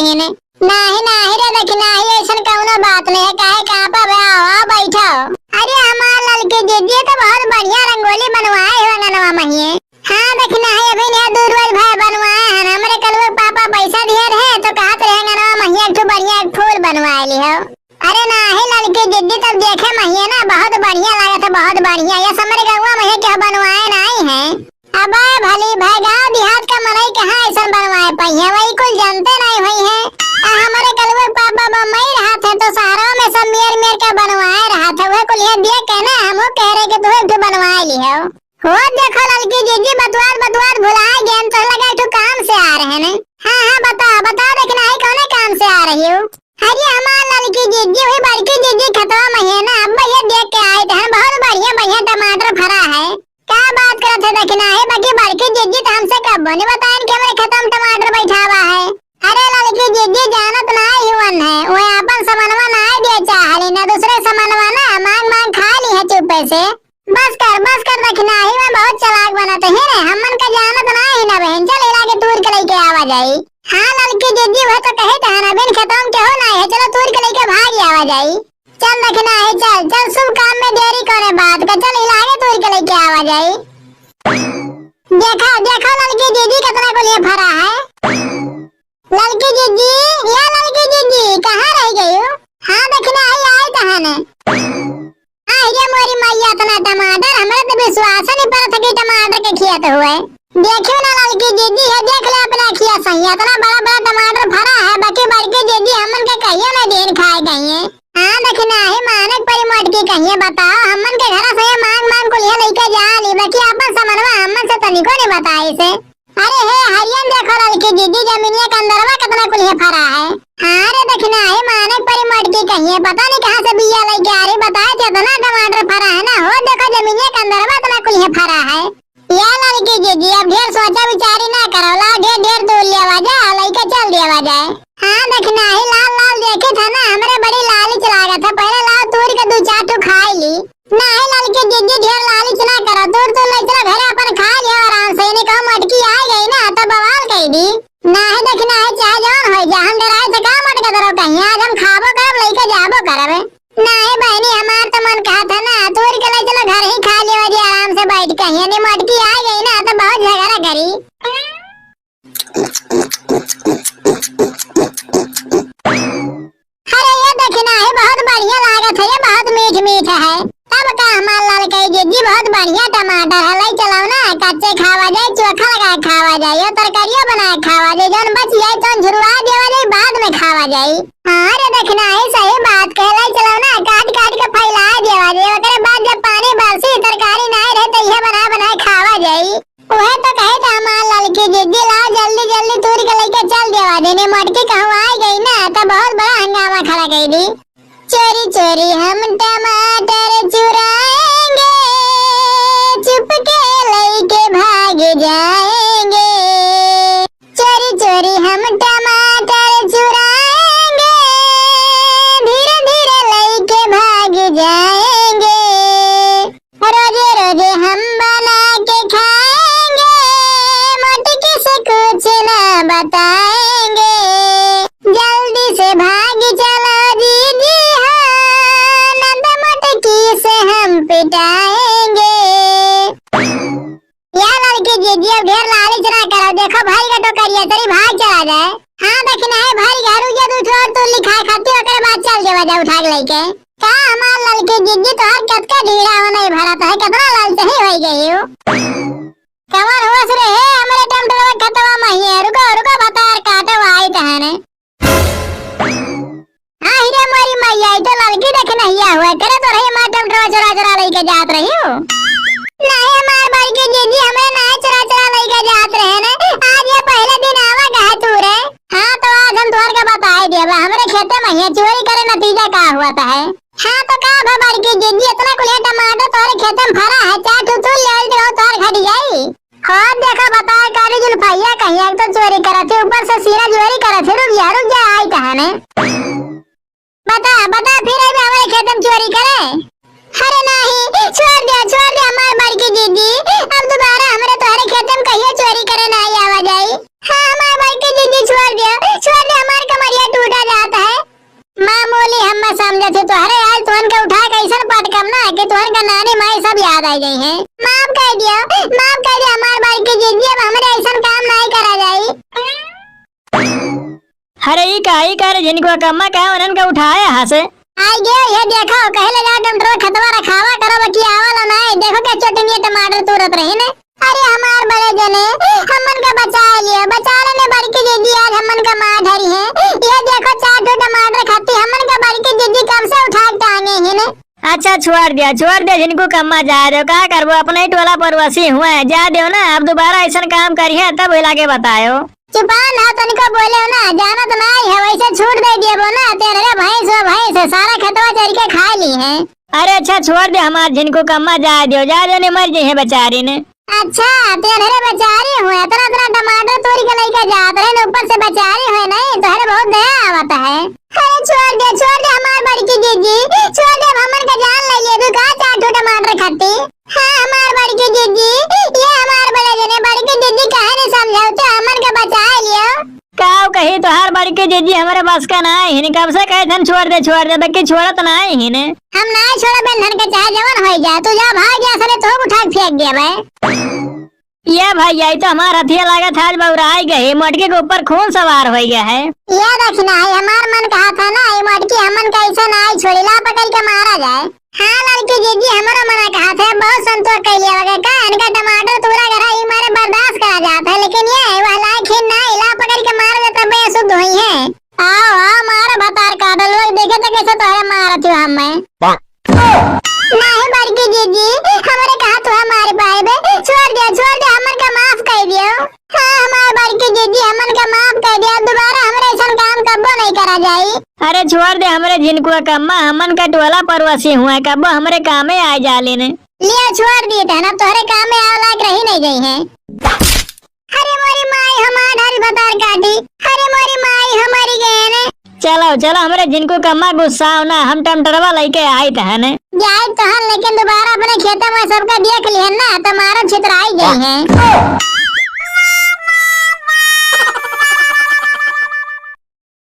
नहीं ने। नाही नाही रे देख नाही ऐसन कौनो बात नहीं है, काहे कहां पे आओ बैठो। अरे हमार लड़के जीजी तो बहुत बढ़िया रंगोली बनवाए हो अंगनवा महिए। हां देख नाही अभी ने दूरवल भाई बनवाए हैं, हमरे कलवे पापा पैसा दिए रहे तो कहत रहे अंगनवा महिए एक बढ़िया फूल बनवाए ली हो। अरे नाही लड़के जीजी तब देखे महिए ना बहुत बढ़िया लागत है, बहुत बढ़िया। ये हमरे गंगवा महिए के बनवाए नहीं है। अब भली भाई गांव देहात का मनई कहां ऐसा बनवाए पाई है, वही कुछ जानते नहीं हुई है। हमारे कलवे पापा बम्बई रहा थे तो शहरों में सब मेर मेर का बनवाए रहा था, वह कुल ये देख के ना हम कह रहे कि तू एक बनवाए ली हो देखो लड़की जीजी बतवार भुलाए गए तो लगा तू काम से आ रहे ने। हां बता देखना है कौन काम से आ रही हो। अरे हमार लड़की जीजी हुई बड़की जीजी खतवा महीना अब ये देख के आए थे बहुत बढ़िया टमाटर फरा है। क्या बात करत है देखना है, बाकी बड़की जीजी तो हमसे कब नहीं बताएं कि हमारे खत्म टमाटर बैठा हुआ है। अरे लड़की जीजी जानत नहीं हुवन है, वो अपन समनवा नहीं दे चाहली ना दूसरे समनवा ना मांग खा ली है चुप्पे से। बस कर रखना ही मैं बहुत चालाक बनत है रे, हमन का जानत नहीं ना बहन। चल इला के तूर के लेके आवा जाई। हां लड़की जीजी वो तो कहे था ना बिन खत्म के हो ना है, चलो तूर के लेके भाग आवा जाई। चल रखना है चल शुभ काम में देरी करे बात का, चल इला के तूर के लेके आवा जाई। देखो लड़की जीजी कितना को लिए भरा है। लड़की जीजी या लड़की जीजी कहाँ रह गई हो। हाँ देखना आई कहाँ ने। ये मोरी मैया इतना टमाटर हमारे तो विश्वास नहीं पड़ा था कि टमाटर के खियाते हुए। देखियो ना लड़की जीजी है, देख ले अपना खिया सही इतना बड़ा टमाटर भरा है, बाकी बड़की जीजी हमन के कहिए ना दिन खाए गई है। हाँ देखना है मानक परी मटकी कहिए बताओ हमन के घर से मांग को लिए लेके जा ली, बाकी अपन समनवा हमन से तनिको नहीं बताई से। अरे हे हरियन देखो लड़की जीजी जमीनिया के अंदरवा कितना कुलिया फरा है। हां रे देखना है मानक परी मटकी कहिए पता नहीं कहां से बिया लेके आ रही, बताए थे इतना टमाटर फरा है ना। हो देखो जमीनिया के अंदरवा कितना कुलिया फरा है। या लड़की जीजी अब ढेर सोचा विचारी ना करो, ला ढेर दूर लेवा जा लेके चल देवा जाए। हां देखना है लाल देखे था ना हमरे बड़ी लालच लागत था, पहले लाओ तूर के दो चार तो खा ली ना है लड़की जीजी ढेर लालच ना करो, दूर तो ले चलो घर अपन खा लियो आराम से। नहीं कहो मटकी आ गई ना तो बवाल कह दी ना है देखना है चाहे जौन हो जा हम डराए से का मटका करो कहीं आज हम खाबो करब लेके जाबो करब ना है बहनी। हमार तो मन कहा था ना तूर के ले चलो घर ही खा लियो जी आराम से बैठ के। नहीं मटकी आ गई ना तो बहुत झगड़ा करी। अरे ये देखना है बहुत बढ़िया लागत है, ये बहुत मीठ है। तब का हमार लाल कही जीजी बहुत बढ़िया टमाटर है, ले चलाओ ना कच्चे खावा जाए चोखा लगा खावा जाए या तरकारियां बना खावा जाए, जौन बच जाए तो झुरवा देवा जाए बाद में खावा जाए। हां रे देखना है सही बात कह, ले चलाओ ना काट के फैला देवा जाए, ओकरे बाद जब पानी बरसी तरकारी नहीं रहे तो यह बना खावा जाए। ओहे तो कहे था हमार लड़की जीजी लाओ जल्दी तूर के लेके चल देवा देने मटकी कहवा आ गई ना तो बहुत बड़ा हंगामा खड़ा कर दी। चोरी हम टमाटर चुराएंगे चुपके लेके भाग जाएंगे। चोरी हम टमाटर चुराएंगे धीरे लेके भाग जाएंगे। रोजे हम बना के खाएंगे मटकी से कुछ ना बताएंगे। जल्दी से भाग चलो दीदी से हम पिटाएंगे। या लड़की जीजी अब ढेर लालच ना करो, देखो भाई का टोकरिया तेरी भाग चला जाए। हाँ देखना है भाई घर उजा दूसरा और तू लिखा खाती ओकरे बाद चल जावा जा उठा के लेके। का हमार लड़की जीजी तो हर कतका ढीला हो नहीं भरा तो है कितना लालच ही हो गई हो। कमर होश रे है हमरे टमटरवा खतवा महिए, रुको बता काटे आई तहने। हां हीरे मोरी मैया तो लड़की देखना हिया हुआ करे तो रही मां टमटरवा चोरा लेके जात रही हो। नहीं हमार भाई के जीजी हमें ना चोरा लेके जात रहे ने, आज ये पहले दिन आवा गए तू रे। हां तो आज हम तोर के बताए देबा हमरे खेते में ये चोरी करे नतीजा का हुआ था है। हां तो का भबर के जीजी इतना कुल टमाटर तोरे खेते में भरा है चार तू ले दे तोर घट जाई। हां देखो बता काली जुल्फैया कहीं तो चोरी करत है ऊपर से सीरा चोरी करत है, रुक जा आई तहने। बता फिर अभी हमारे खेत में चोरी करे। अरे नहीं छोड़ दे हमारे बाड़ी की दीदी, अब दोबारा हमारे तुम्हारे खेत में कहिए चोरी करे ना आवा जाए। हाँ हमारे बाड़ी की दीदी छोड़ दे हमारे याद आ गई है। माफ कर दियो हमार बाड़ी के जीजी, अब हमारे ऐसा काम नहीं करा जाई। अरे ई का जिनको कम्मा का उनन का उठाया यहाँ से आई गयो, ये देखो कहले जा डंडरो खतवा रखावा करो बकी आवला नहीं, देखो क्या चटनी टमाटर तुरत रही ने। अरे हमार बड़े जने हमन का बचा लिया, बचा लेने बड़ी की जीजी आज हमन का मार धरी है। ये देखो 4 टमाटर खाती हमन का बड़ी की जीजी कब से उठा के टांगे है ने। अच्छा छोड़ दिया जिनको कम्मा जा रहे हो, क्या करबो, अपने ही टोला परवासी हुआ है, जा दो ना, अब दोबारा ऐसा काम करिए तब हिला के बतायो। चुपा ना तनिको बोले हो ना, जाना तो नहीं है, वैसे छूट दे दिए वो ना, तेरे भैंस सारा खतवा चढ़ के खा ली है। अरे अच्छा छोड़ दे, हमार जिनको कम्मा जा दो ने मर जाए बेचारी ने। अच्छा तेरे बेचारी हुए, इतना टमाटर तोड़ी के लेके जाते रहे, ऊपर से बेचारी हुए नहीं, तो बहुत दया आवता है। अरे छोड़ दे हमार बड़ी की जीजी, छोड़ दे, हमन का जान ले लिए, तू कहा 4 टमाटर खाती। हाँ हमार बड़ी की जीजी, ये हमार बड़े जने बड़ी की जीजी काहे नहीं समझाओ, तो हमन का बचा लियो। काव कही तो हर बड़ी के जीजी हमारे बस का ना है, कब से कहे थन छोड़ दे बाकी छोड़त ना है। हम ना छोड़ बंधन के चाहे जवान हो जा, तू जा भाग गया सने तो उठा के फेंक दिया भाई। ये भाई आई तो हमार हथिया लागत आज बउराई गई, मटके के ऊपर खून सवार हो गया है। ये देखना है हमार मन कहा था ना, ये मटकी हमन कैसे ना छोड़ी ला पकड़ के मारा जाए। हाँ लड़की जीजी हमारा मना कहा था, बहुत संतोष कर लिया वगैरह का, इनका टमाटर तूरा करा ये मारे बर्दाश्त करा जाता है, लेकिन ये वाला खीन ना ला पकड़ के मार देता बे शुद्ध हुई है। आओ मारा भतार काटल, लोग देखे तो कैसे तो मारा थी हमें नहीं बड़की जीजी, हमारे कहा तो हमारे पाए बे, छोड़ दे हमन का माफ कर दियो। हाँ हमारे बड़की जीजी हमन का माफ कर दिया, दोबारा हमरे ऐसा काम कब्बो नहीं करा जाई। अरे छोड़ दे हमरे जिनको कम्मा, हमन का टोला परवासी हुआ है, कब्बो हमरे काम में आ जाले ने। लिया छोड़ दिए थे ना, तोहरे काम में आव लायक रही नहीं गई है। अरे मोरी माई हमार ढारी बतार काटी, अरे मोरी माई हमारी गए ने। चलो हमरे जिनको कम्मा गुस्सा हो ना, हम टमटरवा लेके आई थे ने जाए तो हन, लेकिन दोबारा अपने खेतों में सबका देख लिया ना, तुम्हारा छितराई गई है।